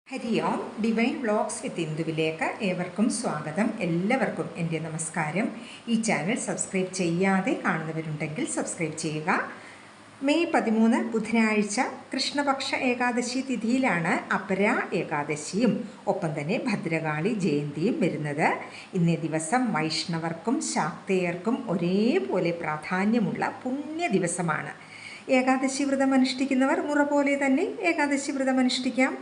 ഹരി ഓം. Divine vlogs വിത്ത് ഇന്ദുവിലേക്ക് ഏവർക്കും സ്വാഗതം. എല്ലാവർക്കും എൻ്റെ നമസ്കാരം. ഈ ചാനൽ സബ്സ്ക്രൈബ് ചെയ്യാതെ കാണുന്നവരുണ്ടെങ്കിൽ സബ്സ്ക്രൈബ് ചെയ്യുക. മെയ് 13 ബുധനാഴ്ച കൃഷ്ണപക്ഷ ഏകാദശി തിഥിയിലാണ് അപരാ ഏകാദശിയും ഒപ്പം തന്നെ ഭദ്രകാളി ജയന്തിയും വരുന്നത്. ഇന്നേ ദിവസം വൈഷ്ണവർക്കും ശാക്തേയർക്കും ഒരേപോലെ പ്രാധാന്യമുള്ള പുണ്യ ദിവസമാണ്. ഏകാദശി വ്രതം അനുഷ്ഠിക്കുന്നവർ മുറ പോലെ തന്നെ ഏകാദശി വ്രതം അനുഷ്ഠിക്കാം.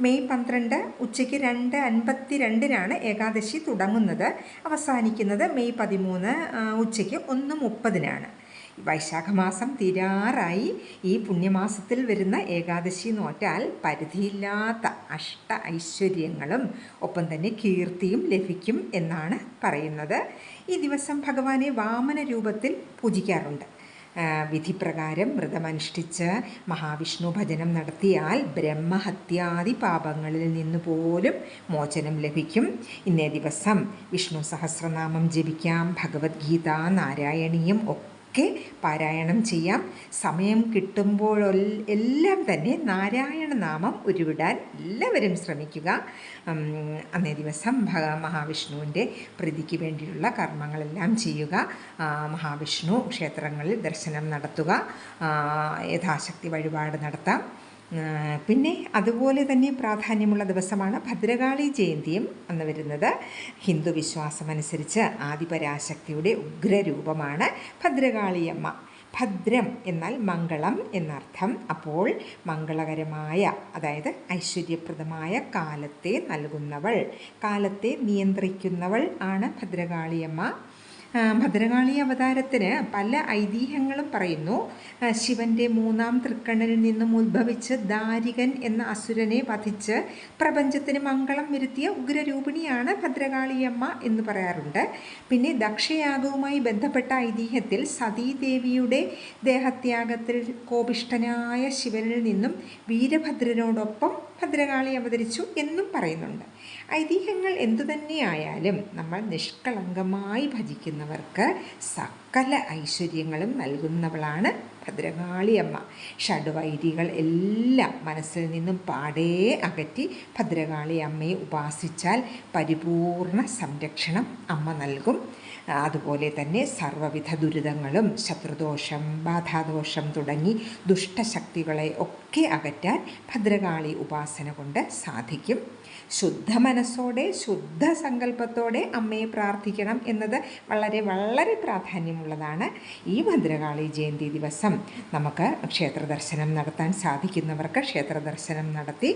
മെയ് 12 ഉച്ചയ്ക്ക് 2:52 ഏകാദശി തുടങ്ങുന്നത്. അവസാനിക്കുന്നത് മെയ് 13 ഉച്ചയ്ക്ക് 1:30 വൈശാഖമാസം തീരാറായി. ഈ പുണ്യമാസത്തിൽ വരുന്ന ഏകാദശി നോറ്റാൽ പരിധിയില്ലാത്ത ഐശ്വര്യങ്ങളും ഒപ്പം തന്നെ കീർത്തിയും ലഭിക്കും എന്നാണ് പറയുന്നത്. ഈ ദിവസം ഭഗവാനെ വാമന രൂപത്തിൽ പൂജിക്കാറുണ്ട്. വിധിപ്രകാരം വ്രതമനുഷ്ഠിച്ച് മഹാവിഷ്ണു ഭജനം നടത്തിയാൽ ബ്രഹ്മഹത്യാദി പാപങ്ങളിൽ നിന്ന് പോലും മോചനം ലഭിക്കും. ഇന്നേ ദിവസം വിഷ്ണു സഹസ്രനാമം ജപിക്കാം. ഭഗവത്ഗീത, നാരായണീയം ഒക്കെ പാരായണം ചെയ്യാം. സമയം കിട്ടുമ്പോഴെല്ലാം തന്നെ നാരായണ നാമം ഉരുവിടാൻ എല്ലാവരും ശ്രമിക്കുക. അന്നേ ദിവസം മഹാവിഷ്ണുവിൻ്റെ പ്രീതിക്ക് വേണ്ടിയുള്ള കർമ്മങ്ങളെല്ലാം ചെയ്യുക. മഹാവിഷ്ണു ക്ഷേത്രങ്ങളിൽ ദർശനം നടത്തുക. യഥാശക്തി വഴിപാട് നടത്താം. പിന്നെ അതുപോലെ തന്നെ പ്രാധാന്യമുള്ള ദിവസമാണ് ഭദ്രകാളി ജയന്തിയും അന്ന് വരുന്നത്. ഹിന്ദു വിശ്വാസമനുസരിച്ച് ആദിപരാശക്തിയുടെ ഉഗ്രരൂപമാണ് ഭദ്രകാളിയമ്മ. ഭദ്രം എന്നാൽ മംഗളം എന്നർത്ഥം. അപ്പോൾ മംഗളകരമായ, അതായത് ഐശ്വര്യപ്രദമായ കാലത്തെ നൽകുന്നവൾ, കാലത്തെ നിയന്ത്രിക്കുന്നവൾ ആണ് ഭദ്രകാളിയമ്മ. ഭദ്രകാളി അവതാരത്തിന് പല ഐതിഹ്യങ്ങളും പറയുന്നു. ശിവൻ്റെ 3-ാം തൃക്കണ്ണിൽ നിന്നും ഉത്ഭവിച്ച് ദാരികൻ എന്ന അസുരനെ വധിച്ച് പ്രപഞ്ചത്തിന് മംഗളം വരുത്തിയ ഉഗ്രരൂപിണിയാണ് ഭദ്രകാളിയമ്മ എന്ന് പറയാറുണ്ട്. പിന്നെ ദക്ഷയാഗവുമായി ബന്ധപ്പെട്ട ഐതിഹ്യത്തിൽ സതീദേവിയുടെ ദേഹത്യാഗത്തിൽ കോപിഷ്ഠനായ ശിവനിൽ നിന്നും വീരഭദ്രനോടൊപ്പം ഭദ്രകാളി അവതരിച്ചു എന്നും പറയുന്നുണ്ട്. ഐതിഹ്യങ്ങൾ എന്തുതന്നെയായാലും നമ്മൾ നിഷ്കളങ്കമായി ഭജിക്കുന്നവർക്ക് സകല ഐശ്വര്യങ്ങളും നൽകുന്നവളാണ് ഭദ്രകാളിയമ്മ. ഷഡ്വൈരികൾ എല്ലാം മനസ്സിൽ നിന്നും പാടേ അകറ്റി ഭദ്രകാളി അമ്മയെ ഉപാസിച്ചാൽ പരിപൂർണ സംരക്ഷണം അമ്മ നൽകും. അതുപോലെ തന്നെ സർവ്വവിധ ദുരിതങ്ങളും, ശത്രുദോഷം, ബാധാദോഷം തുടങ്ങി ദുഷ്ടശക്തികളെ ഒക്കെ അകറ്റാൻ ഭദ്രകാളി ഉപാസന കൊണ്ട് സാധിക്കും. ശുദ്ധ മനസ്സോടെ ശുദ്ധ സങ്കല്പത്തോടെ അമ്മയെ പ്രാർത്ഥിക്കണം എന്നത് വളരെ വളരെ പ്രാധാന്യമുള്ളതാണ്. ഈ ഭദ്രകാളി ജയന്തി ദിവസം നമുക്ക് ക്ഷേത്ര ദർശനം നടത്താൻ സാധിക്കുന്നവർക്ക് ക്ഷേത്ര ദർശനം നടത്തി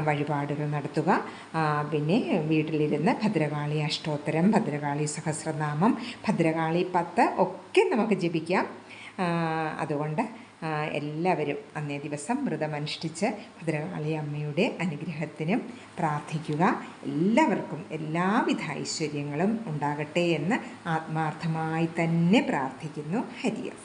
വഴിപാടുകൾ നടത്തുക. പിന്നെ വീട്ടിലിരുന്ന് ഭദ്രകാളി അഷ്ടോത്തരം, ഭദ്രകാളി സഹസ്രനാമം, ഭദ്രകാളി 10 ഒക്കെ നമുക്ക് ജപിക്കാം. അതുകൊണ്ട് എല്ലാവരും അന്നേ ദിവസം വ്രതമനുഷ്ഠിച്ച് ഭദ്രകാളി അമ്മയുടെ അനുഗ്രഹത്തിനും പ്രാർത്ഥിക്കുക. എല്ലാവർക്കും എല്ലാവിധ ഐശ്വര്യങ്ങളും ഉണ്ടാകട്ടെ എന്ന് ആത്മാർത്ഥമായി തന്നെ പ്രാർത്ഥിക്കുന്നു. ഹരി ഓം.